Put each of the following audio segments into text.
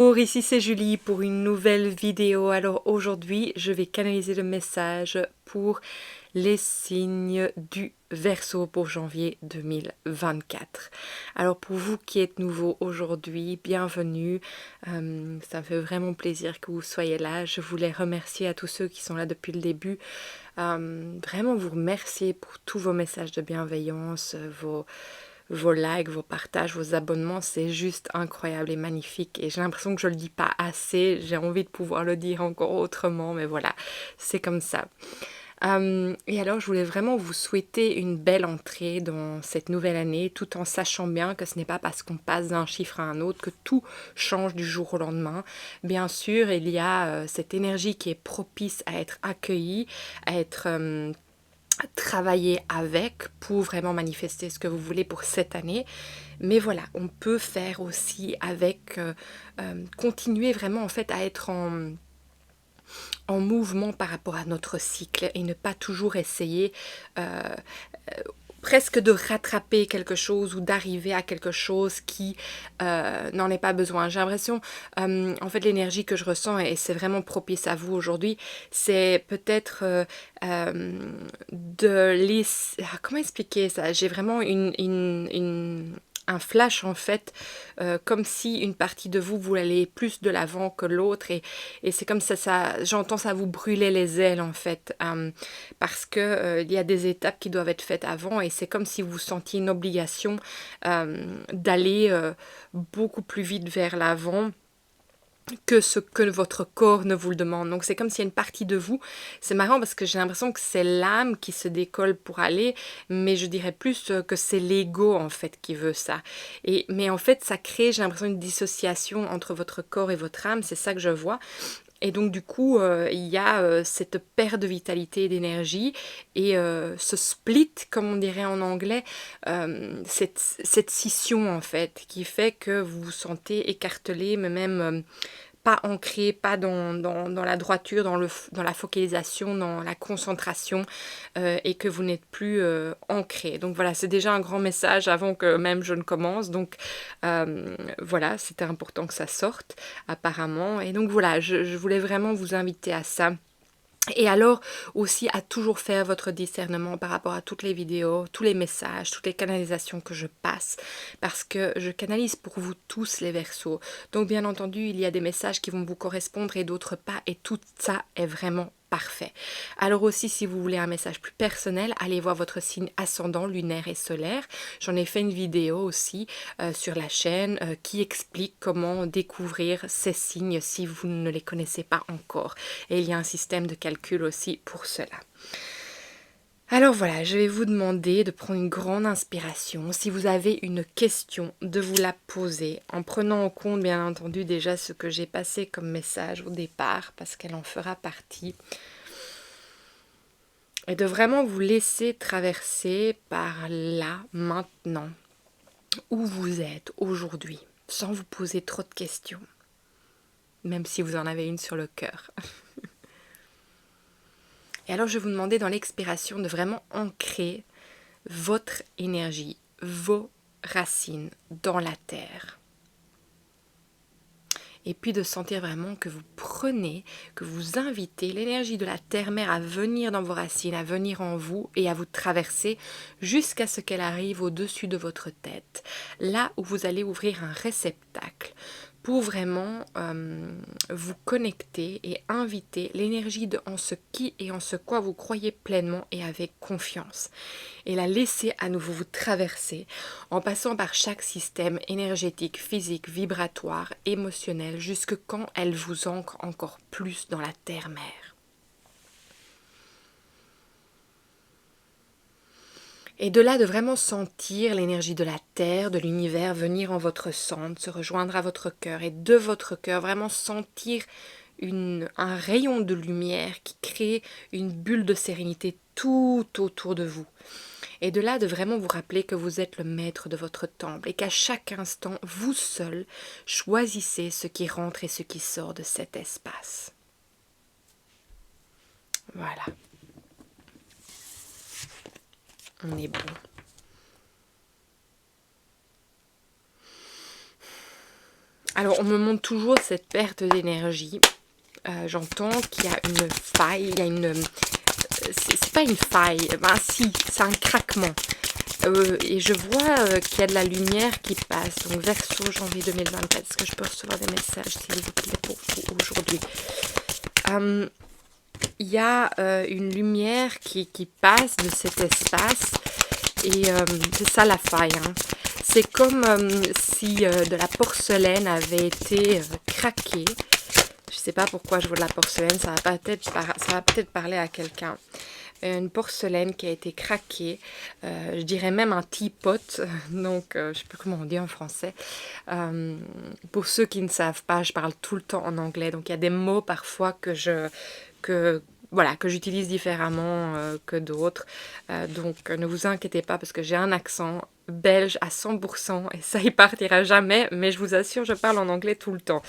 Bonjour, ici c'est Julie pour une nouvelle vidéo. Alors aujourd'hui, je vais canaliser le message pour les signes du Verseau pour janvier 2024. Alors pour vous qui êtes nouveaux aujourd'hui, bienvenue. Ça me fait vraiment plaisir que vous soyez là. Je voulais remercier à tous ceux qui sont là depuis le début. Vraiment vous remercier pour tous vos messages de bienveillance, vos likes, vos partages, vos abonnements, c'est juste incroyable et magnifique. Et j'ai l'impression que je le dis pas assez, j'ai envie de pouvoir le dire encore autrement, mais voilà, c'est comme ça. Et alors, je voulais vraiment vous souhaiter une belle entrée dans cette nouvelle année, tout en sachant bien que ce n'est pas parce qu'on passe d'un chiffre à un autre que tout change du jour au lendemain. Bien sûr, il y a cette énergie qui est propice à être accueillie, à être travailler avec pour vraiment manifester ce que vous voulez pour cette année. Mais voilà, on peut faire aussi avec, continuer vraiment en fait à être en mouvement par rapport à notre cycle et ne pas toujours essayer presque de rattraper quelque chose ou d'arriver à quelque chose qui n'en est pas besoin. J'ai l'impression, en fait, l'énergie que je ressens, et c'est vraiment propice à vous aujourd'hui, c'est peut-être de laisser... Comment expliquer ça? J'ai vraiment un flash en fait, comme si une partie de vous voulait aller plus de l'avant que l'autre et c'est comme ça j'entends ça vous brûler les ailes en fait, parce que il y a des étapes qui doivent être faites avant et c'est comme si vous sentiez une obligation d'aller beaucoup plus vite vers l'avant que ce que votre corps ne vous le demande. Donc c'est comme s'il y a une partie de vous, c'est marrant parce que j'ai l'impression que c'est l'âme qui se décolle pour aller, mais je dirais plus que c'est l'ego en fait qui veut ça. Mais en fait ça crée, j'ai l'impression, une dissociation entre votre corps et votre âme, c'est ça que je vois. Et donc du coup, il y a cette perte de vitalité et d'énergie et ce split, comme on dirait en anglais, cette scission en fait, qui fait que vous vous sentez écartelé, mais même pas ancré, pas dans la droiture, dans la focalisation, dans la concentration, et que vous n'êtes plus ancré. Donc voilà, c'est déjà un grand message avant que même je ne commence. Donc voilà, c'était important que ça sorte apparemment. Et donc voilà, je voulais vraiment vous inviter à ça. Et alors aussi à toujours faire votre discernement par rapport à toutes les vidéos, tous les messages, toutes les canalisations que je passe, parce que je canalise pour vous tous les Verseaux. Donc bien entendu, il y a des messages qui vont vous correspondre et d'autres pas, et tout ça est vraiment parfait. Alors aussi, si vous voulez un message plus personnel, allez voir votre signe ascendant, lunaire et solaire. J'en ai fait une vidéo aussi sur la chaîne qui explique comment découvrir ces signes si vous ne les connaissez pas encore. Et il y a un système de calcul aussi pour cela. Alors voilà, je vais vous demander de prendre une grande inspiration. Si vous avez une question, de vous la poser en prenant en compte bien entendu déjà ce que j'ai passé comme message au départ parce qu'elle en fera partie. Et de vraiment vous laisser traverser par là, maintenant, où vous êtes aujourd'hui, sans vous poser trop de questions, même si vous en avez une sur le cœur. Et alors je vais vous demander dans l'expiration de vraiment ancrer votre énergie, vos racines dans la terre. Et puis de sentir vraiment que vous prenez, que vous invitez l'énergie de la terre-mère à venir dans vos racines, à venir en vous et à vous traverser jusqu'à ce qu'elle arrive au-dessus de votre tête. Là où vous allez ouvrir un réceptacle pour vraiment vous connecter et inviter l'énergie en ce qui et en ce quoi vous croyez pleinement et avec confiance. Et la laisser à nouveau vous traverser en passant par chaque système énergétique, physique, vibratoire, émotionnel, jusque quand elle vous ancre encore plus dans la terre-mère. Et de là, de vraiment sentir l'énergie de la Terre, de l'univers venir en votre centre, se rejoindre à votre cœur. Et de votre cœur, vraiment sentir un rayon de lumière qui crée une bulle de sérénité tout autour de vous. Et de là, de vraiment vous rappeler que vous êtes le maître de votre temple et qu'à chaque instant, vous seul, choisissez ce qui rentre et ce qui sort de cet espace. Voilà. On est bon. Alors, on me montre toujours cette perte d'énergie. J'entends qu'il y a une faille, il y a c'est pas une faille, ben si, c'est un craquement. Et je vois qu'il y a de la lumière qui passe. Donc, Verseau, janvier 2024. Est-ce que je peux recevoir des messages, s'il vous plaît, pour vous aujourd'hui? Il y a une lumière qui passe de cet espace. Et c'est ça la faille, hein. C'est comme si de la porcelaine avait été craquée. Je ne sais pas pourquoi je vois de la porcelaine, ça va peut-être parler à quelqu'un. Une porcelaine qui a été craquée, je dirais même un teapot, donc je ne sais plus comment on dit en français. Pour ceux qui ne savent pas, je parle tout le temps en anglais, donc il y a des mots parfois que j'utilise différemment que d'autres. Donc ne vous inquiétez pas parce que j'ai un accent belge à 100% et ça y partira jamais, mais je vous assure, je parle en anglais tout le temps.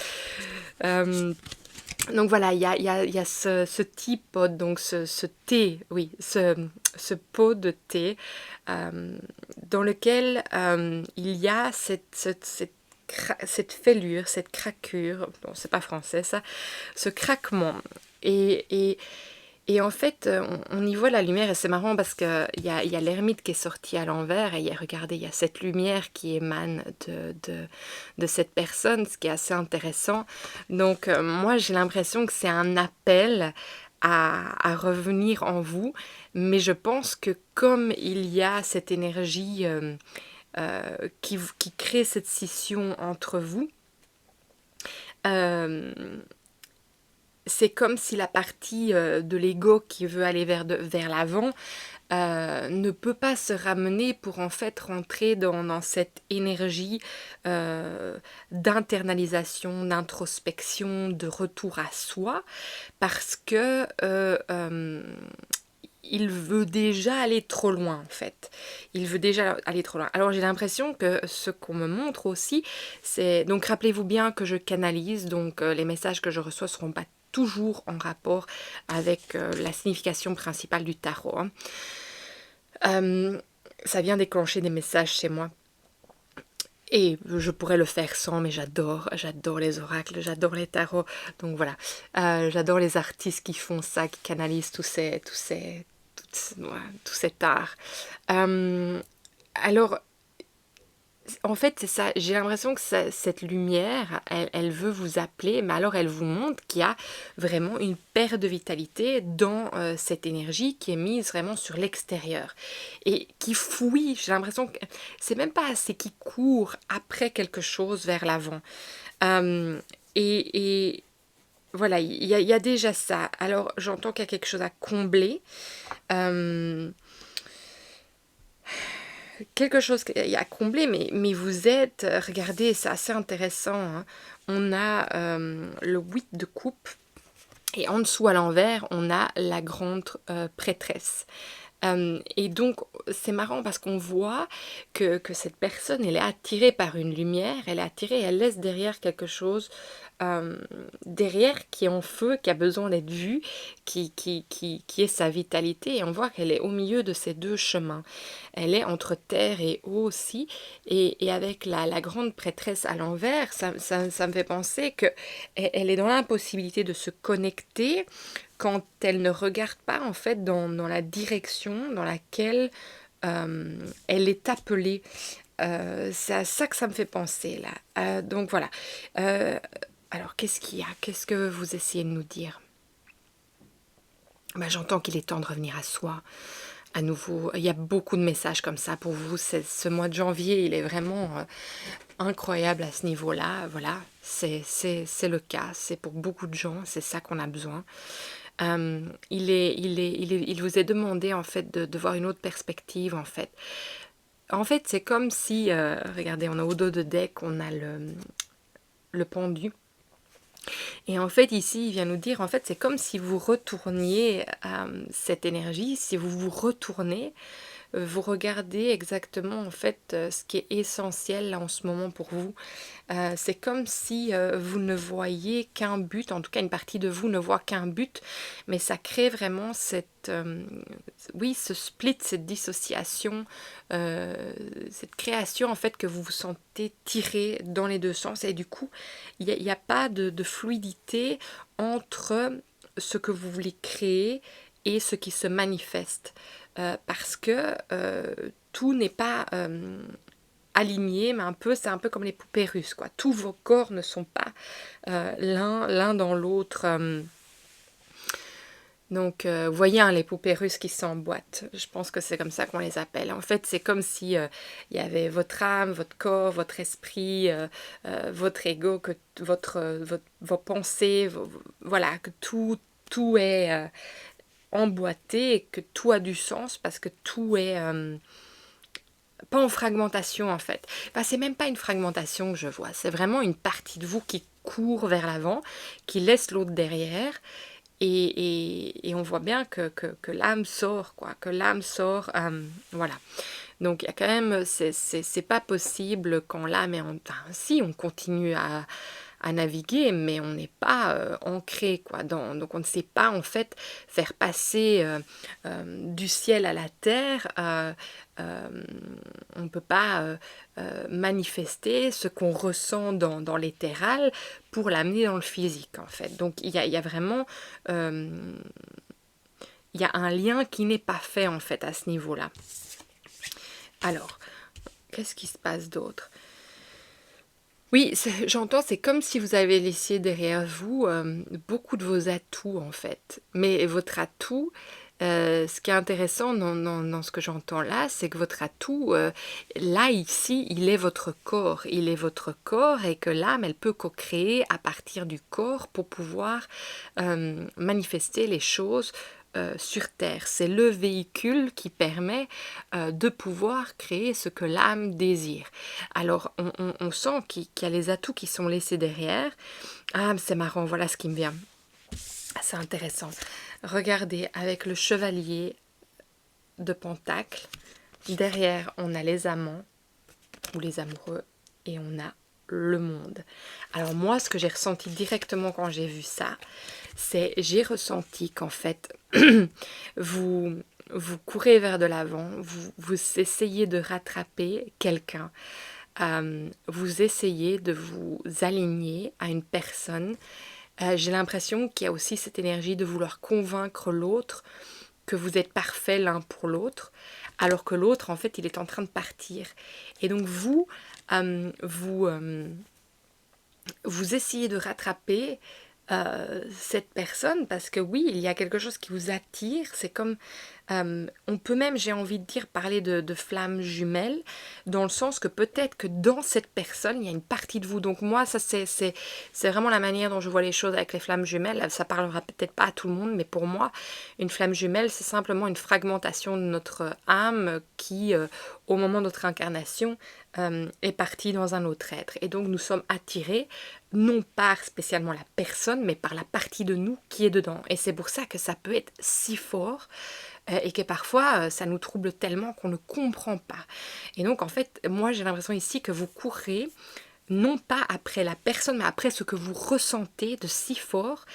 Donc voilà, il y a ce teapot, donc ce thé, oui, ce pot de thé dans lequel il y a cette fêlure, cette craquure, bon, c'est pas français ça, ce craquement. Et en fait, on y voit la lumière et c'est marrant parce qu'il y a l'ermite qui est sorti à l'envers et regardez, il y a cette lumière qui émane de cette personne, ce qui est assez intéressant. Donc moi, j'ai l'impression que c'est un appel à revenir en vous, mais je pense que comme il y a cette énergie qui crée cette scission entre vous, euh, c'est comme si la partie de l'ego qui veut aller vers l'avant ne peut pas se ramener pour en fait rentrer dans cette énergie d'internalisation, d'introspection, de retour à soi, parce que il veut déjà aller trop loin en fait. Il veut déjà aller trop loin. Alors j'ai l'impression que ce qu'on me montre aussi, c'est... Donc rappelez-vous bien que je canalise, donc les messages que je reçois ne seront pas toujours en rapport avec la signification principale du tarot, hein. Ça vient déclencher des messages chez moi. Et je pourrais le faire sans, mais j'adore les oracles, j'adore les tarots. Donc voilà, j'adore les artistes qui font ça, qui canalisent tout cet art. Alors, en fait, c'est ça. J'ai l'impression que cette lumière, elle veut vous appeler, mais alors elle vous montre qu'il y a vraiment une perte de vitalité dans cette énergie qui est mise vraiment sur l'extérieur et qui fouille. J'ai l'impression que c'est même pas assez qui court après quelque chose vers l'avant. Et voilà, il y a déjà ça. Alors, j'entends qu'il y a quelque chose à combler. Euh, Quelque chose qu'il y a à combler, mais vous êtes, regardez, c'est assez intéressant, hein. On a le 8 de coupe et en dessous à l'envers, on a la grande prêtresse. Et donc, c'est marrant parce qu'on voit que cette personne, elle est attirée par une lumière, elle est attirée, elle laisse derrière quelque chose, derrière qui est en feu, qui a besoin d'être vu, qui est sa vitalité. Et on voit qu'elle est au milieu de ces deux chemins. Elle est entre terre et eau aussi. Et avec la grande prêtresse à l'envers, ça me fait penser qu'elle est dans l'impossibilité de se connecter quand elle ne regarde pas en fait dans la direction dans laquelle elle est appelée. C'est à ça que ça me fait penser là. Donc voilà. Alors qu'est-ce qu'il y a? Qu'est-ce que vous essayez de nous dire? J'entends qu'il est temps de revenir à soi. À nouveau, il y a beaucoup de messages comme ça pour vous. Ce mois de janvier, il est vraiment incroyable à ce niveau-là. Voilà, c'est le cas. C'est pour beaucoup de gens, c'est ça qu'on a besoin. Il vous est demandé en fait de voir une autre perspective en fait. En fait, c'est comme si, regardez, on a au dos de deck, on a le pendu. Et en fait, ici, il vient nous dire, en fait, c'est comme si vous retourniez cette énergie, si vous vous retournez vous regardez exactement en fait ce qui est essentiel là en ce moment pour vous. C'est comme si vous ne voyez qu'un but, en tout cas une partie de vous ne voit qu'un but, mais ça crée vraiment oui, ce split, cette dissociation, cette création en fait que vous vous sentez tiré dans les deux sens et du coup il y a pas de fluidité entre ce que vous voulez créer et ce qui se manifeste. Parce que tout n'est pas aligné, mais c'est un peu comme les poupées russes, quoi. Tous vos corps ne sont pas l'un dans l'autre. Donc, vous voyez, hein, les poupées russes qui s'emboîtent. Je pense que c'est comme ça qu'on les appelle. En fait, c'est comme si il y avait votre âme, votre corps, votre esprit, votre ego, que vos pensées, voilà, que tout est emboîté et que tout a du sens parce que tout est pas en fragmentation en fait. Enfin, c'est même pas une fragmentation que je vois, c'est vraiment une partie de vous qui court vers l'avant, qui laisse l'autre derrière et on voit bien que l'âme sort, quoi, que l'âme sort, voilà. Donc il y a quand même, c'est pas possible quand l'âme est en... Enfin, si, on continue à naviguer, mais on n'est pas ancré, quoi. Donc on ne sait pas en fait faire passer du ciel à la terre. On ne peut pas manifester ce qu'on ressent dans l'éthéral pour l'amener dans le physique, en fait. Donc il y a vraiment... il y a un lien qui n'est pas fait, en fait, à ce niveau-là. Alors, qu'est-ce qui se passe d'autre? Oui, j'entends, c'est comme si vous avez laissé derrière vous beaucoup de vos atouts, en fait. Mais votre atout, ce qui est intéressant dans ce que j'entends là, c'est que votre atout, là, ici, il est votre corps. Il est votre corps et que l'âme, elle peut co-créer à partir du corps pour pouvoir manifester les choses sur Terre. C'est le véhicule qui permet de pouvoir créer ce que l'âme désire. Alors, on sent qu'il y a les atouts qui sont laissés derrière. Ah, c'est marrant, voilà ce qui me vient. C'est intéressant. Regardez, avec le chevalier de Pentacle, derrière, on a les amants ou les amoureux et on a le monde. Alors moi, ce que j'ai ressenti directement quand j'ai vu ça, j'ai ressenti qu'en fait, vous courez vers de l'avant, vous essayez de rattraper quelqu'un, vous essayez de vous aligner à une personne. J'ai l'impression qu'il y a aussi cette énergie de vouloir convaincre l'autre que vous êtes parfait l'un pour l'autre, alors que l'autre, en fait, il est en train de partir. Et donc vous essayez de rattraper cette personne parce que oui, il y a quelque chose qui vous attire. C'est comme, on peut même, j'ai envie de dire, parler de flammes jumelles, dans le sens que peut-être que dans cette personne, il y a une partie de vous. Donc moi, ça c'est vraiment la manière dont je vois les choses avec les flammes jumelles. Ça parlera peut-être pas à tout le monde, mais pour moi, une flamme jumelle, c'est simplement une fragmentation de notre âme qui, au moment de notre incarnation, est partie dans un autre être. Et donc nous sommes attirés non par spécialement la personne, mais par la partie de nous qui est dedans. Et c'est pour ça que ça peut être si fort et que parfois ça nous trouble tellement qu'on ne comprend pas. Et donc en fait, moi j'ai l'impression ici que vous courez non pas après la personne, mais après ce que vous ressentez de si fort.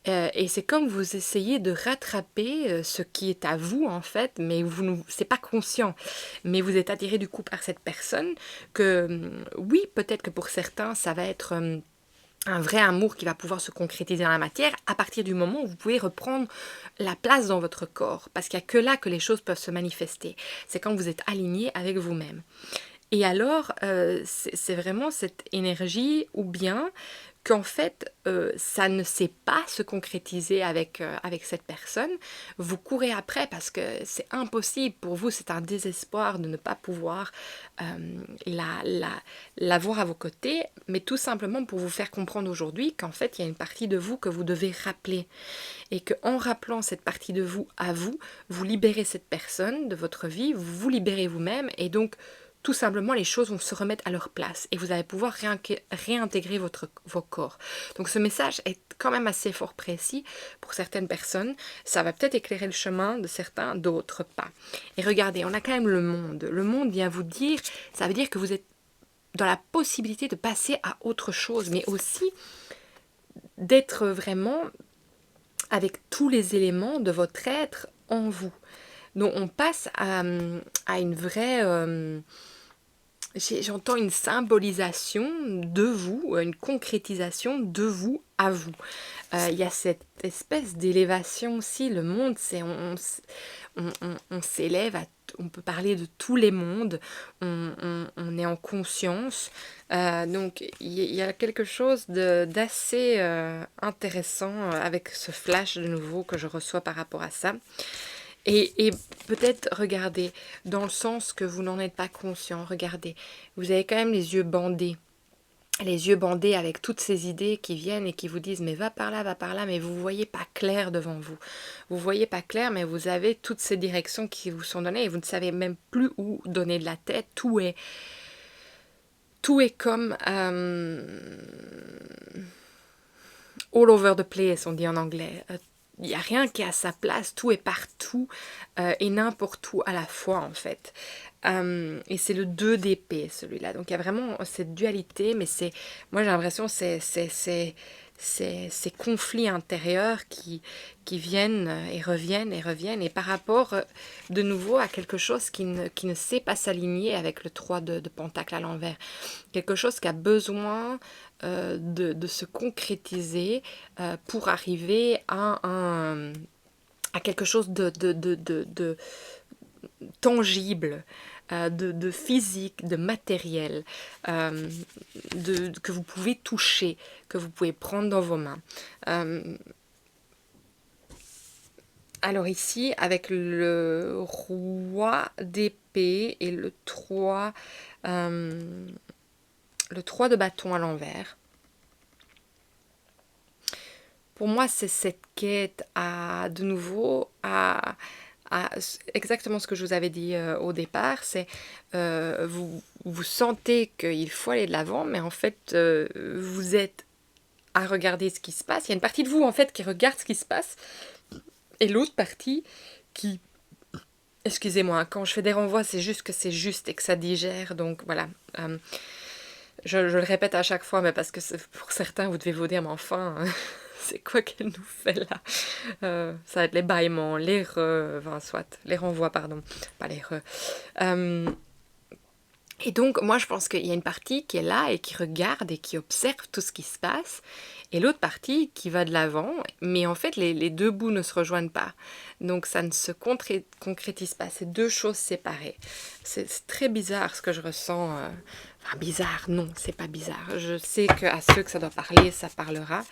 Et c'est comme vous essayez de rattraper ce qui est à vous en fait, mais c'est pas conscient. Mais vous êtes attiré du coup par cette personne que oui, peut-être que pour certains ça va être un vrai amour qui va pouvoir se concrétiser dans la matière à partir du moment où vous pouvez reprendre la place dans votre corps. Parce qu'il n'y a que là que les choses peuvent se manifester. C'est quand vous êtes aligné avec vous-même. Et alors, c'est vraiment cette énergie ou bien qu'en fait, ça ne sait pas se concrétiser avec cette personne. Vous courez après parce que c'est impossible pour vous, c'est un désespoir de ne pas pouvoir la voir à vos côtés, mais tout simplement pour vous faire comprendre aujourd'hui qu'en fait, il y a une partie de vous que vous devez rappeler. Et qu'en rappelant cette partie de vous à vous, vous libérez cette personne de votre vie, vous vous libérez vous-même, et donc tout simplement les choses vont se remettre à leur place et vous allez pouvoir réintégrer vos corps. Donc ce message est quand même assez fort précis pour certaines personnes. Ça va peut-être éclairer le chemin de certains, d'autres pas. Et regardez, on a quand même le monde. Le monde vient vous dire, ça veut dire que vous êtes dans la possibilité de passer à autre chose, mais aussi d'être vraiment avec tous les éléments de votre être en vous. Donc on passe à une vraie... j'entends une symbolisation de vous, une concrétisation de vous à vous. Il y a cette espèce d'élévation aussi. Le monde, c'est on s'élève, on peut parler de tous les mondes, on est en conscience. Donc il y a quelque chose d'assez intéressant avec ce flash de nouveau que je reçois par rapport à ça. Et peut-être, regardez, dans le sens que vous n'en êtes pas conscient, regardez, vous avez quand même les yeux bandés. Les yeux bandés avec toutes ces idées qui viennent et qui vous disent mais va par là, mais vous ne voyez pas clair devant vous. Vous ne voyez pas clair, mais vous avez toutes ces directions qui vous sont données et vous ne savez même plus où donner de la tête. Tout est comme all over the place, on dit en anglais. Il n'y a rien qui est à sa place, tout est partout et n'importe où à la fois en fait. Et c'est le 2 d'épée celui-là. Donc il y a vraiment cette dualité, mais moi j'ai l'impression que c'est ces conflits intérieurs qui viennent et reviennent. Et par rapport de nouveau à quelque chose qui ne sait pas s'aligner avec le 3 de Pentacle à l'envers. Quelque chose qui a besoin de se concrétiser pour arriver à quelque chose de tangible, de physique, de matériel, que vous pouvez toucher, que vous pouvez prendre dans vos mains. Alors ici, avec le roi d'épée et le 3 de bâton à l'envers, pour moi, c'est cette quête de nouveau à exactement ce que je vous avais dit au départ, c'est vous sentez qu'il faut aller de l'avant, mais en fait, vous êtes à regarder ce qui se passe. Il y a une partie de vous, en fait, qui regarde ce qui se passe, et l'autre partie qui... Excusez-moi, quand je fais des renvois, c'est juste que c'est juste et que ça digère, donc voilà. Je le répète à chaque fois, mais parce que pour certains, vous devez vous dire, mais enfin... c'est quoi qu'elle nous fait là ça va être les bâillements, les renvois, pardon, pas les et donc, moi, je pense qu'il y a une partie qui est là et qui regarde et qui observe tout ce qui se passe, et l'autre partie qui va de l'avant, mais en fait, les deux bouts ne se rejoignent pas. Donc, ça ne se concrétise pas. C'est deux choses séparées. C'est très bizarre ce que je ressens. Enfin, bizarre, non, c'est pas bizarre. Je sais qu'à ceux que ça doit parler, ça parlera.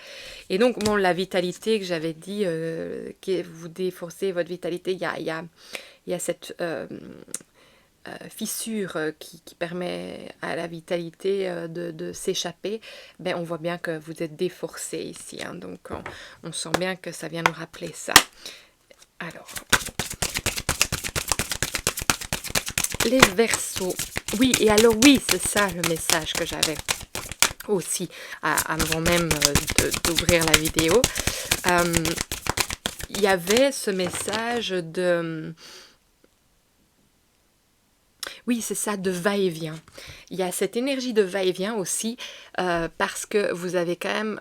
Et donc, bon, la vitalité que j'avais dit, que vous déforcez votre vitalité, il y a cette... fissure qui permet à la vitalité de s'échapper, ben on voit bien que vous êtes déforcé ici, hein, donc on sent bien que ça vient nous rappeler ça. Alors, les Verseaux, oui, et alors oui, c'est ça le message que j'avais aussi avant même d'ouvrir la vidéo. Il y avait ce message de... Oui, c'est ça, de va-et-vient. Il y a cette énergie de va-et-vient aussi, parce que vous avez quand même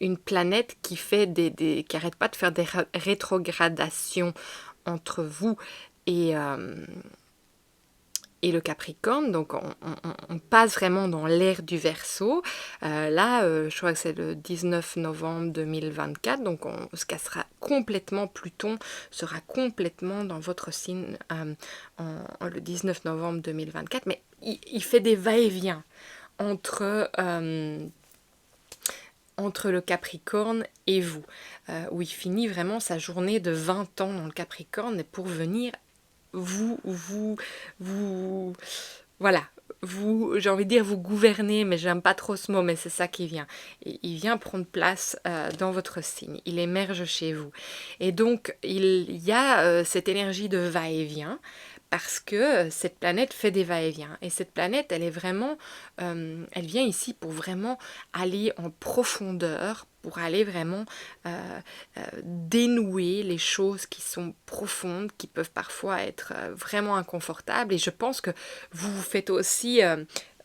une planète qui fait qui n'arrête pas de faire des rétrogradations entre vous et le Capricorne, donc on passe vraiment dans l'ère du Verseau. Là, je crois que c'est le 19 novembre 2024, donc ce sera complètement, Pluton sera complètement dans votre signe le 19 novembre 2024, mais il fait des va-et-vient entre le Capricorne et vous, où il finit vraiment sa journée de 20 ans dans le Capricorne pour venir voilà, j'ai envie de dire vous gouvernez, mais j'aime pas trop ce mot, mais c'est ça qui vient. Et il vient prendre place dans votre signe, il émerge chez vous. Et donc, il y a cette énergie de va-et-vient, parce que cette planète fait des va-et-vient. Et cette planète, elle est vraiment, elle vient ici pour vraiment aller en profondeur, pour aller vraiment dénouer les choses qui sont profondes, qui peuvent parfois être vraiment inconfortables. Et je pense que vous vous faites aussi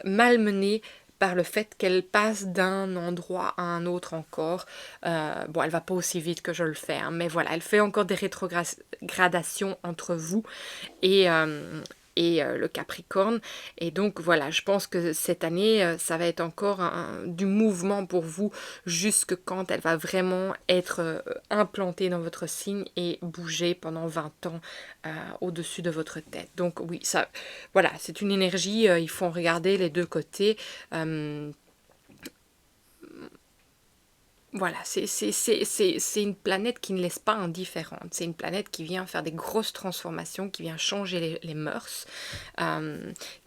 malmener par le fait qu'elle passe d'un endroit à un autre encore. Bon, elle va pas aussi vite que je le fais, hein, mais voilà, elle fait encore des rétrogradations entre vous et, le Capricorne. Et donc voilà, je pense que cette année, ça va être encore du mouvement pour vous, jusque quand elle va vraiment être implantée dans votre signe et bouger pendant 20 ans au-dessus de votre tête. Donc oui, ça, voilà, c'est une énergie, il faut en regarder les deux côtés. Euh, voilà, c'est une planète qui ne laisse pas indifférente. C'est une planète qui vient faire des grosses transformations, qui vient changer les mœurs,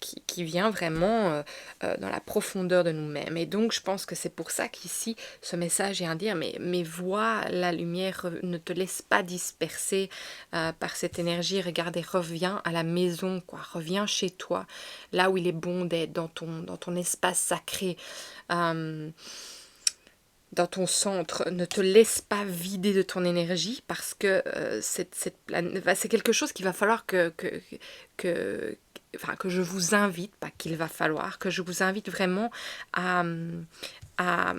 qui vient vraiment dans la profondeur de nous-mêmes. Et donc, je pense que c'est pour ça qu'ici, ce message est à dire, mais vois la lumière, ne te laisse pas disperser par cette énergie. Regardez, reviens à la maison, quoi. Reviens chez toi, là où il est bon d'être, dans ton espace sacré. Euh, dans ton centre, ne te laisse pas vider de ton énergie, parce que c'est quelque chose qu'il va falloir que, enfin, que je vous invite, pas qu'il va falloir, que je vous invite vraiment à, à,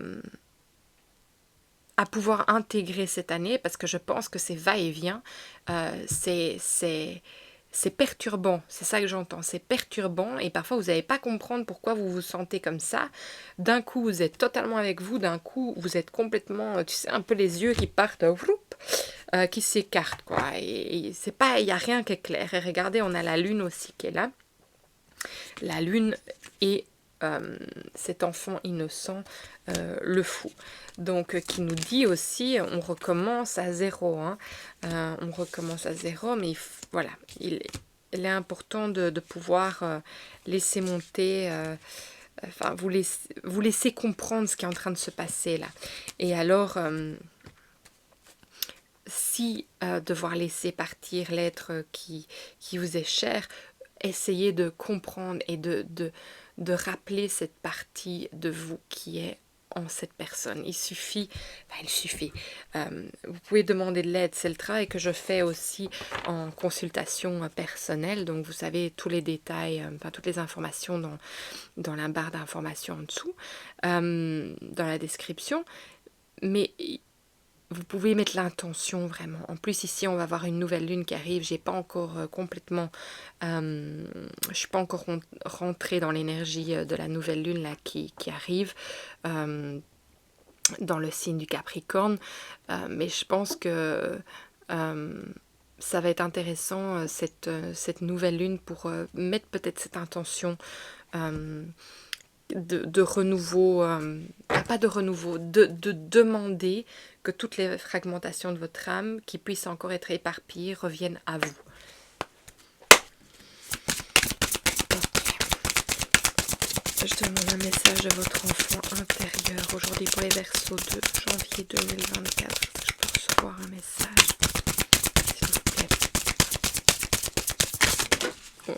à pouvoir intégrer cette année, parce que je pense que c'est va-et-vient, c'est perturbant, c'est ça que j'entends, c'est perturbant, et parfois vous n'allez pas comprendre pourquoi vous vous sentez comme ça. D'un coup vous êtes totalement avec vous, d'un coup vous êtes complètement, tu sais, un peu les yeux qui partent, qui s'écartent, quoi, et c'est pas, il n'y a rien qui est clair. Et regardez, on a la lune aussi qui est là, la lune et cet enfant innocent, le fou. Donc, qui nous dit aussi, on recommence à zéro. Hein. On recommence à zéro, mais voilà, il est important de pouvoir laisser monter, enfin, vous laisser comprendre ce qui est en train de se passer là. Et alors, si devoir laisser partir l'être qui vous est cher, essayez de comprendre et de rappeler cette partie de vous qui est en cette personne. Il suffit, vous pouvez demander de l'aide, c'est le travail que je fais aussi en consultation personnelle, donc vous savez tous les détails, enfin toutes les informations dans la barre d'informations en dessous, dans la description, mais vous pouvez mettre l'intention vraiment. En plus, ici, on va avoir une nouvelle lune qui arrive. J'ai pas encore complètement... je suis pas encore rentrée dans l'énergie de la nouvelle lune là, qui arrive dans le signe du Capricorne. Mais je pense que ça va être intéressant, cette nouvelle lune, pour mettre peut-être cette intention de renouveau, pas de renouveau, de demander que toutes les fragmentations de votre âme qui puissent encore être éparpillées reviennent à vous. Je demande un message de votre enfant intérieur aujourd'hui pour les Verseaux de janvier 2024. Je peux recevoir un message, s'il vous plaît. Bon.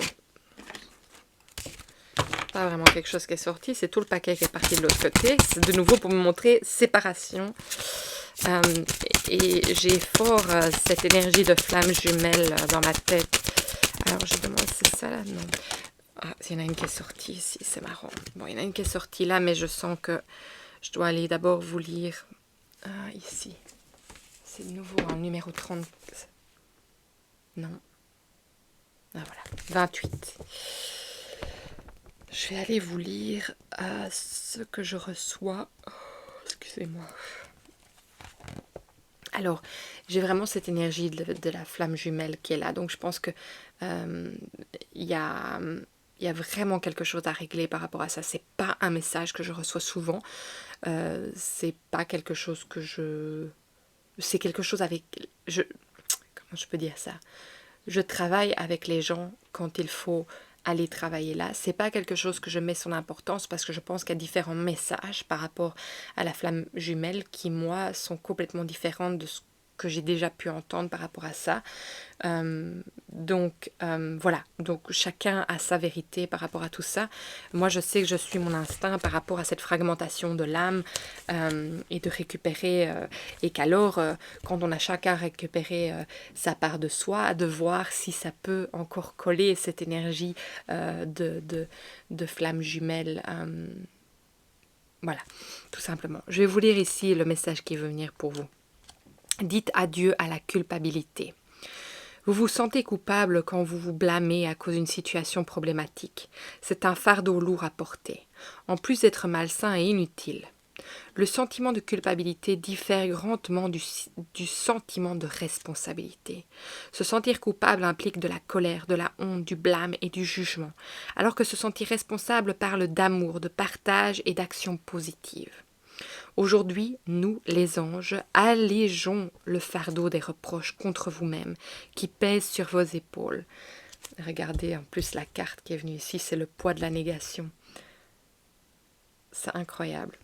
Pas vraiment quelque chose qui est sorti, c'est tout le paquet qui est parti de l'autre côté. C'est de nouveau pour me montrer séparation. Et j'ai fort cette énergie de flamme jumelle dans ma tête. Alors je demande, c'est ça là? Non. Ah, il y en a une qui est sortie ici, c'est marrant. Bon, il y en a une qui est sortie là, mais je sens que je dois aller d'abord vous lire ici. C'est de nouveau un numéro 30. Non. Ah voilà, 28. Je vais aller vous lire ce que je reçois. Oh, excusez-moi. Alors, j'ai vraiment cette énergie de la flamme jumelle qui est là. Donc, je pense que il y a vraiment quelque chose à régler par rapport à ça. C'est pas un message que je reçois souvent. C'est pas quelque chose que je... C'est quelque chose avec... Comment je peux dire ça? Je travaille avec les gens quand il faut aller travailler là. C'est pas quelque chose que je mets son importance, parce que je pense qu'il y a différents messages par rapport à la flamme jumelle qui, moi, sont complètement différentes de ce que j'ai déjà pu entendre par rapport à ça. Voilà, donc chacun a sa vérité par rapport à tout ça. Moi je sais que je suis mon instinct par rapport à cette fragmentation de l'âme, et de récupérer, et qu'alors quand on a chacun récupéré sa part de soi, de voir si ça peut encore coller cette énergie de flamme jumelle. Voilà, tout simplement. Je vais vous lire ici le message qui veut venir pour vous. Dites adieu à la culpabilité. Vous vous sentez coupable quand vous vous blâmez à cause d'une situation problématique. C'est un fardeau lourd à porter, en plus d'être malsain et inutile. Le sentiment de culpabilité diffère grandement du sentiment de responsabilité. Se sentir coupable implique de la colère, de la honte, du blâme et du jugement, alors que se sentir responsable parle d'amour, de partage et d'action positive. Aujourd'hui, nous, les anges, allégeons le fardeau des reproches contre vous-même qui pèsent sur vos épaules. Regardez en plus la carte qui est venue ici, c'est le poids de la négation. C'est incroyable.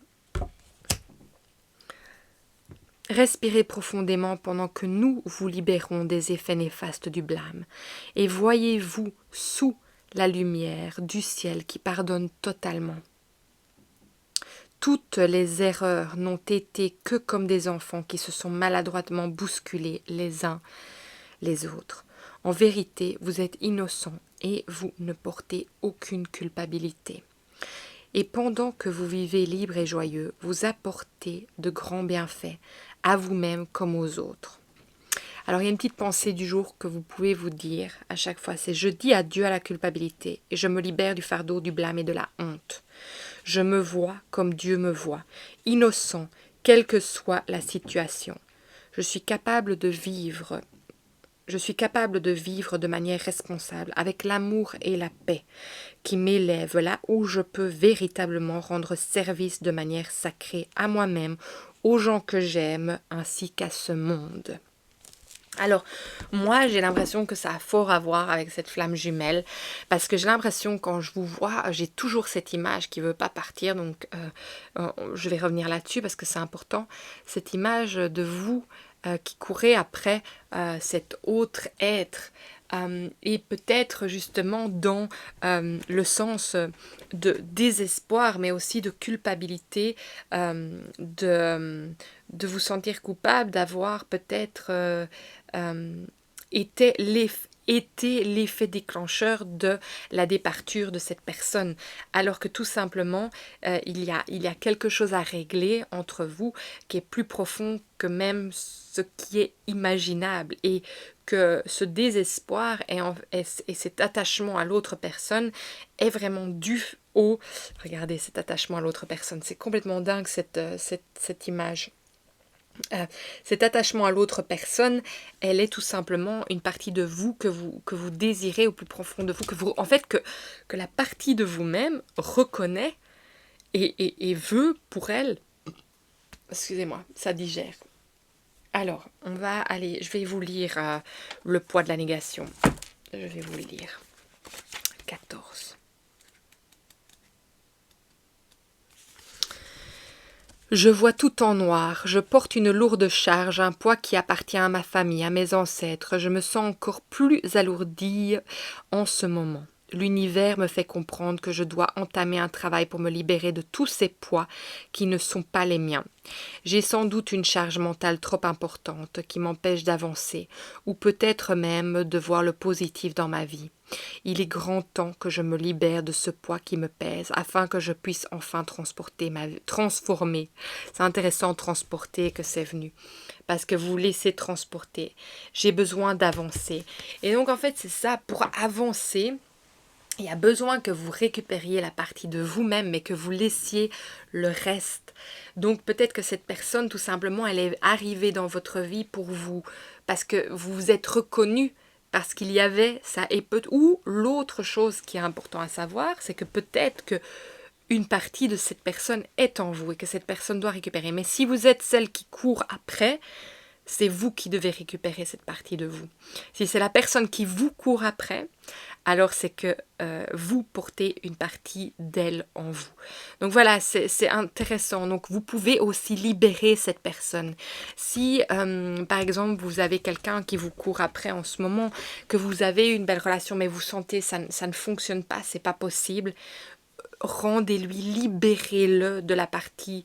Respirez profondément pendant que nous vous libérons des effets néfastes du blâme et voyez-vous sous la lumière du ciel qui pardonne totalement. Toutes les erreurs n'ont été que comme des enfants qui se sont maladroitement bousculés les uns les autres. En vérité, vous êtes innocents et vous ne portez aucune culpabilité. Et pendant que vous vivez libre et joyeux, vous apportez de grands bienfaits à vous-même comme aux autres. Alors il y a une petite pensée du jour que vous pouvez vous dire à chaque fois, c'est « Je dis adieu à la culpabilité et je me libère du fardeau du blâme et de la honte. Je me vois comme Dieu me voit, innocent, quelle que soit la situation. Je suis capable de vivre de manière responsable, avec l'amour et la paix qui m'élèvent là où je peux véritablement rendre service de manière sacrée à moi-même, aux gens que j'aime, ainsi qu'à ce monde. » Alors, moi, j'ai l'impression que ça a fort à voir avec cette flamme jumelle, parce que j'ai l'impression, quand je vous vois, j'ai toujours cette image qui ne veut pas partir, donc je vais revenir là-dessus parce que c'est important, cette image de vous qui courez après cet autre être, et peut-être justement dans le sens de désespoir, mais aussi de culpabilité, de vous sentir coupable, d'avoir peut-être été l'effet déclencheur de la départure de cette personne, alors que tout simplement il y a quelque chose à régler entre vous qui est plus profond que même ce qui est imaginable, et que ce désespoir et cet attachement à l'autre personne est vraiment dû au... Regardez cet attachement à l'autre personne, c'est complètement dingue cette image. Cet attachement à l'autre personne, elle est tout simplement une partie de vous que vous désirez au plus profond de vous, en fait que la partie de vous-même reconnaît et veut pour elle. Excusez-moi, ça digère. Alors, on va aller, je vais vous lire le poids de la négation. Je vais vous le lire. 14. Je vois tout en noir, je porte une lourde charge, un poids qui appartient à ma famille, à mes ancêtres. Je me sens encore plus alourdie en ce moment. L'univers me fait comprendre que je dois entamer un travail pour me libérer de tous ces poids qui ne sont pas les miens. J'ai sans doute une charge mentale trop importante qui m'empêche d'avancer, ou peut-être même de voir le positif dans ma vie. Il est grand temps que je me libère de ce poids qui me pèse, afin que je puisse enfin transformer. C'est intéressant, transporter, que c'est venu, parce que vous laissez transporter. J'ai besoin d'avancer. Et donc en fait c'est ça, pour avancer, il y a besoin que vous récupériez la partie de vous-même, mais que vous laissiez le reste. Donc peut-être que cette personne, tout simplement, elle est arrivée dans votre vie pour vous, parce que vous vous êtes reconnu, parce qu'il y avait ça. Ou l'autre chose qui est important à savoir, c'est que peut-être que une partie de cette personne est en vous et que cette personne doit récupérer. Mais si vous êtes celle qui court après, c'est vous qui devez récupérer cette partie de vous. Si c'est la personne qui vous court après, alors c'est que vous portez une partie d'elle en vous. Donc voilà, c'est intéressant. Donc vous pouvez aussi libérer cette personne. Si par exemple vous avez quelqu'un qui vous court après en ce moment, que vous avez une belle relation mais vous sentez ça ne fonctionne pas, c'est pas possible, rendez-lui, libérez-le de la partie,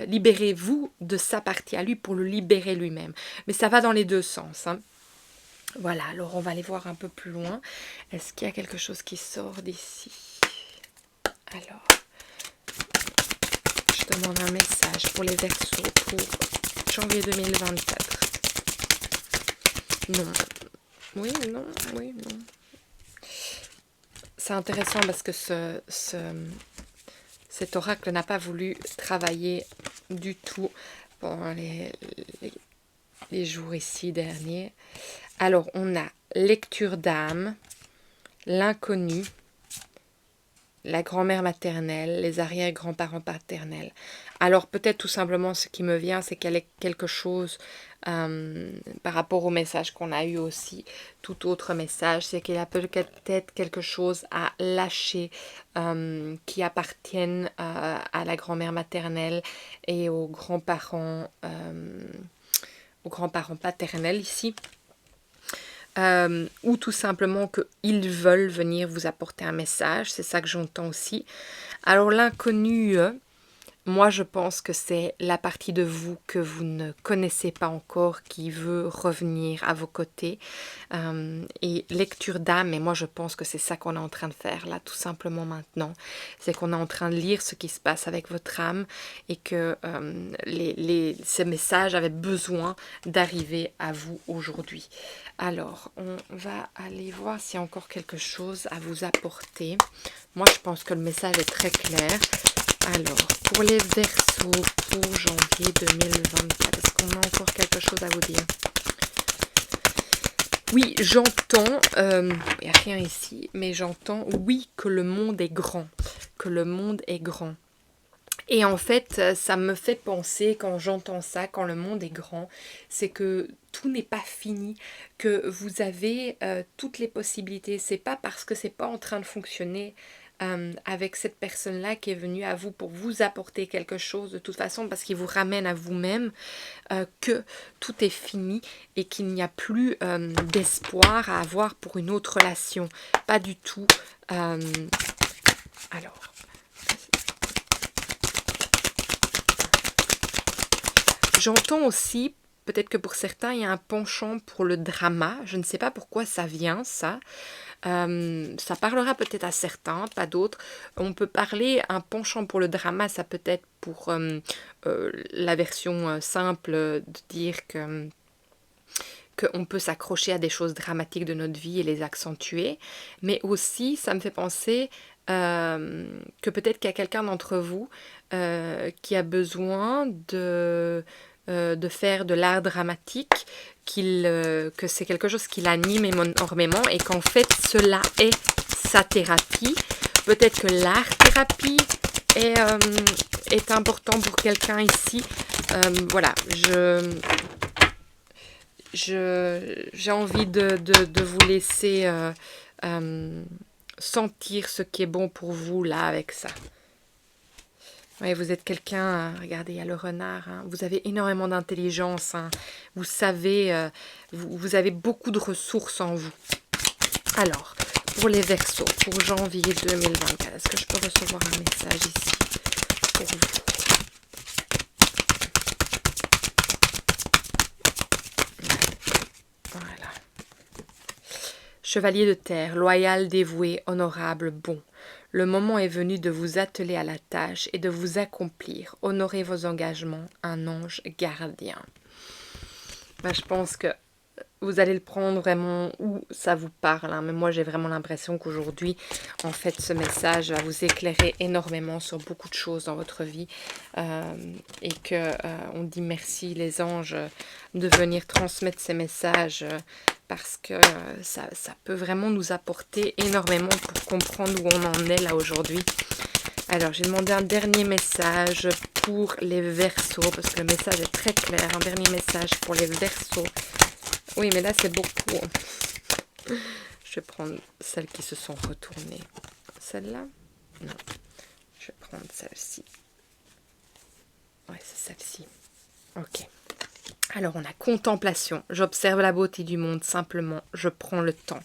libérez-vous de sa partie à lui pour le libérer lui-même. Mais ça va dans les deux sens, hein. Voilà, alors on va aller voir un peu plus loin. Est-ce qu'il y a quelque chose qui sort d'ici? Alors, je demande un message pour les Verseaux pour janvier 2024. Non. Oui, non, oui, non. C'est intéressant parce que cet oracle n'a pas voulu travailler du tout pendant les jours ici derniers. Alors, on a lecture d'âme, l'inconnu, la grand-mère maternelle, les arrière-grands-parents paternels. Alors, peut-être tout simplement, ce qui me vient, c'est qu'il y a quelque chose par rapport au message qu'on a eu aussi, tout autre message, c'est qu'il y a peut-être quelque chose à lâcher qui appartienne à la grand-mère maternelle et aux grands-parents paternels ici. Ou tout simplement qu'ils veulent venir vous apporter un message, c'est ça que j'entends aussi. Alors l'inconnu, moi je pense que c'est la partie de vous que vous ne connaissez pas encore qui veut revenir à vos côtés. Et lecture d'âme, et moi je pense que c'est ça qu'on est en train de faire là tout simplement maintenant. C'est qu'on est en train de lire ce qui se passe avec votre âme et que ces messages avaient besoin d'arriver à vous aujourd'hui. Alors, on va aller voir s'il y a encore quelque chose à vous apporter. Moi, je pense que le message est très clair. Alors, pour les Verseaux, pour janvier 2024, est-ce qu'on a encore quelque chose à vous dire? Oui, j'entends, il n'y a rien ici, mais j'entends, oui, que le monde est grand. Que le monde est grand. Et en fait, ça me fait penser, quand j'entends ça, quand le monde est grand, c'est que tout n'est pas fini, que vous avez toutes les possibilités. C'est pas parce que c'est pas en train de fonctionner avec cette personne-là qui est venue à vous pour vous apporter quelque chose, de toute façon, parce qu'il vous ramène à vous-même, que tout est fini et qu'il n'y a plus d'espoir à avoir pour une autre relation. Pas du tout. Alors... J'entends aussi, peut-être que pour certains, il y a un penchant pour le drama. Je ne sais pas pourquoi ça vient, ça. Ça parlera peut-être à certains, pas d'autres. On peut parler un penchant pour le drama, ça peut être pour la version simple de dire qu'on peut s'accrocher à des choses dramatiques de notre vie et les accentuer. Mais aussi, ça me fait penser que peut-être qu'il y a quelqu'un d'entre vous qui a besoin de faire de l'art dramatique, que c'est quelque chose qui l'anime énormément et qu'en fait cela est sa thérapie. Peut-être que l'art-thérapie est important pour quelqu'un ici. Voilà, j'ai envie de vous laisser sentir ce qui est bon pour vous là avec ça. Oui, vous êtes quelqu'un, regardez, il y a le renard, hein, vous avez énormément d'intelligence, hein, vous savez, vous avez beaucoup de ressources en vous. Alors, pour les Verseaux, pour janvier 2024, est-ce que je peux recevoir un message ici pour vous? Voilà. Chevalier de terre, loyal, dévoué, honorable, bon. Le moment est venu de vous atteler à la tâche et de vous accomplir. Honorez vos engagements, un ange gardien. Je pense que vous allez le prendre vraiment où ça vous parle. Hein. Mais moi, j'ai vraiment l'impression qu'aujourd'hui, en fait, ce message va vous éclairer énormément sur beaucoup de choses dans votre vie. Et qu'on dit merci les anges de venir transmettre ces messages parce que ça peut vraiment nous apporter énormément pour comprendre où on en est là aujourd'hui. Alors, j'ai demandé un dernier message pour les Verseaux, parce que le message est très clair. Un dernier message pour les Verseaux. Oui, mais là, c'est beaucoup. Je vais prendre celles qui se sont retournées. Celle-là? Non. Je vais prendre celle-ci. Ouais, c'est celle-ci. Ok. Alors, on a contemplation. J'observe la beauté du monde, simplement. Je prends le temps.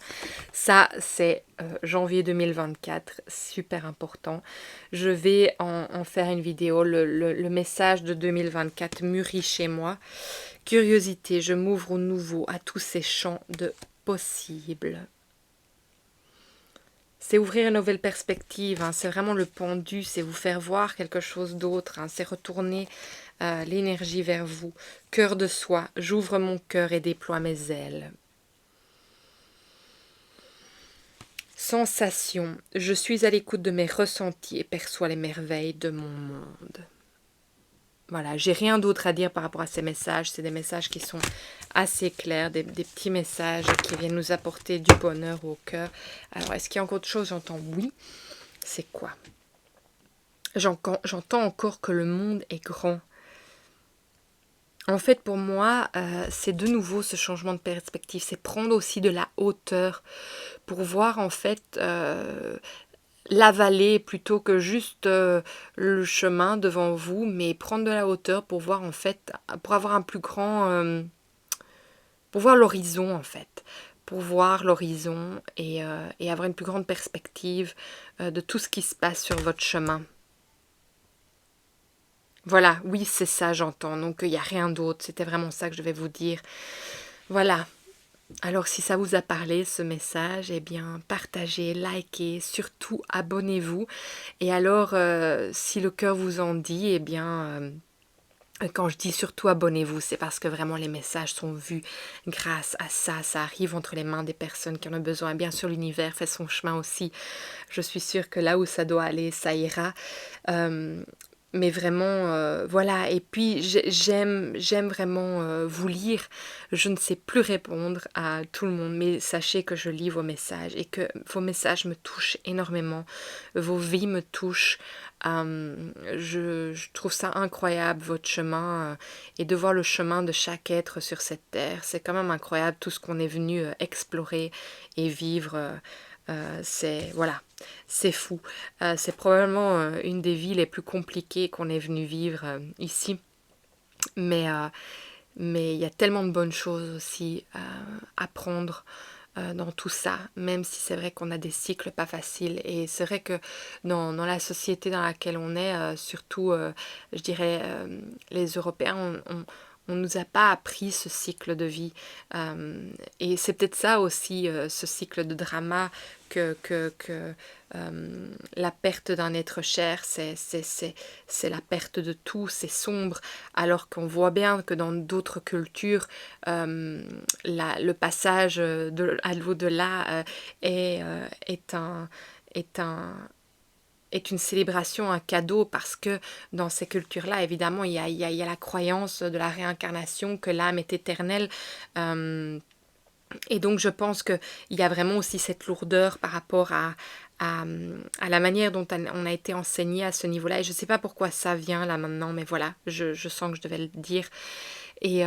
Ça, c'est janvier 2024. Super important. Je vais en faire une vidéo. Le message de 2024 mûrit chez moi. Curiosité, je m'ouvre au nouveau, à tous ces champs de possibles. C'est ouvrir une nouvelle perspective, hein, c'est vraiment le pendu, c'est vous faire voir quelque chose d'autre, hein, c'est retourner l'énergie vers vous. Cœur de soi, j'ouvre mon cœur et déploie mes ailes. Sensation, je suis à l'écoute de mes ressentis et perçois les merveilles de mon monde. Voilà, j'ai rien d'autre à dire par rapport à ces messages. C'est des messages qui sont assez clairs, des petits messages qui viennent nous apporter du bonheur au cœur. Alors, est-ce qu'il y a encore autre chose? J'entends oui. C'est quoi? J'entends encore que le monde est grand. En fait, pour moi, c'est de nouveau ce changement de perspective. C'est prendre aussi de la hauteur pour voir en fait la vallée plutôt que juste le chemin devant vous, mais prendre de la hauteur pour voir en fait, pour avoir un plus grand, pour voir l'horizon en fait, pour voir l'horizon et avoir une plus grande perspective de tout ce qui se passe sur votre chemin. Voilà, oui c'est ça j'entends, donc il n'y a rien d'autre, c'était vraiment ça que je vais vous dire. Voilà. Alors si ça vous a parlé ce message, eh bien partagez, likez, surtout abonnez-vous. Et alors si le cœur vous en dit, eh bien quand je dis surtout abonnez-vous, c'est parce que vraiment les messages sont vus grâce à ça. Ça arrive entre les mains des personnes qui en ont besoin. Bien sûr l'univers fait son chemin aussi. Je suis sûre que là où ça doit aller, ça ira. Mais vraiment, voilà. Et puis, j'aime vraiment vous lire. Je ne sais plus répondre à tout le monde, mais sachez que je lis vos messages et que vos messages me touchent énormément. Vos vies me touchent. Je trouve ça incroyable, votre chemin, et de voir le chemin de chaque être sur cette terre. C'est quand même incroyable tout ce qu'on est venu explorer et vivre. Voilà, c'est fou. C'est probablement une des vies les plus compliquées qu'on est venu vivre ici. Mais il y a tellement de bonnes choses aussi à prendre dans tout ça, même si c'est vrai qu'on a des cycles pas faciles. Et c'est vrai que dans la société dans laquelle on est, surtout, je dirais, les Européens, on nous a pas appris ce cycle de vie. Et c'est peut-être ça aussi, ce cycle de drama, que la perte d'un être cher, c'est la perte de tout, c'est sombre, alors qu'on voit bien que dans d'autres cultures, le passage à l'au-delà est une célébration, un cadeau, parce que dans ces cultures-là, évidemment, il y a la croyance de la réincarnation, que l'âme est éternelle. Et donc, je pense qu'il y a vraiment aussi cette lourdeur par rapport à, à la manière dont on a été enseigné à ce niveau-là. Et je ne sais pas pourquoi ça vient là maintenant, mais voilà, je sens que je devais le dire. Et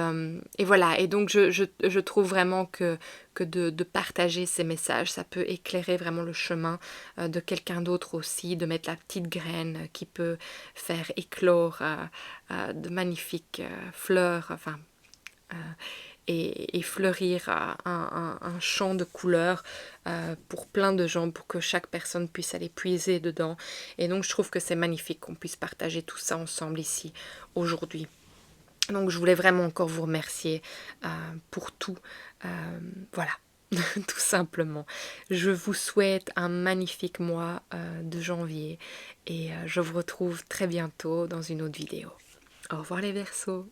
voilà, et donc je trouve vraiment que de partager ces messages, ça peut éclairer vraiment le chemin de quelqu'un d'autre aussi, de mettre la petite graine qui peut faire éclore de magnifiques fleurs, enfin, et fleurir un champ de couleurs pour plein de gens, pour que chaque personne puisse aller puiser dedans. Et donc je trouve que c'est magnifique qu'on puisse partager tout ça ensemble ici, aujourd'hui. Donc je voulais vraiment encore vous remercier pour tout. Voilà, tout simplement. Je vous souhaite un magnifique mois de janvier et je vous retrouve très bientôt dans une autre vidéo. Au revoir les Verseaux.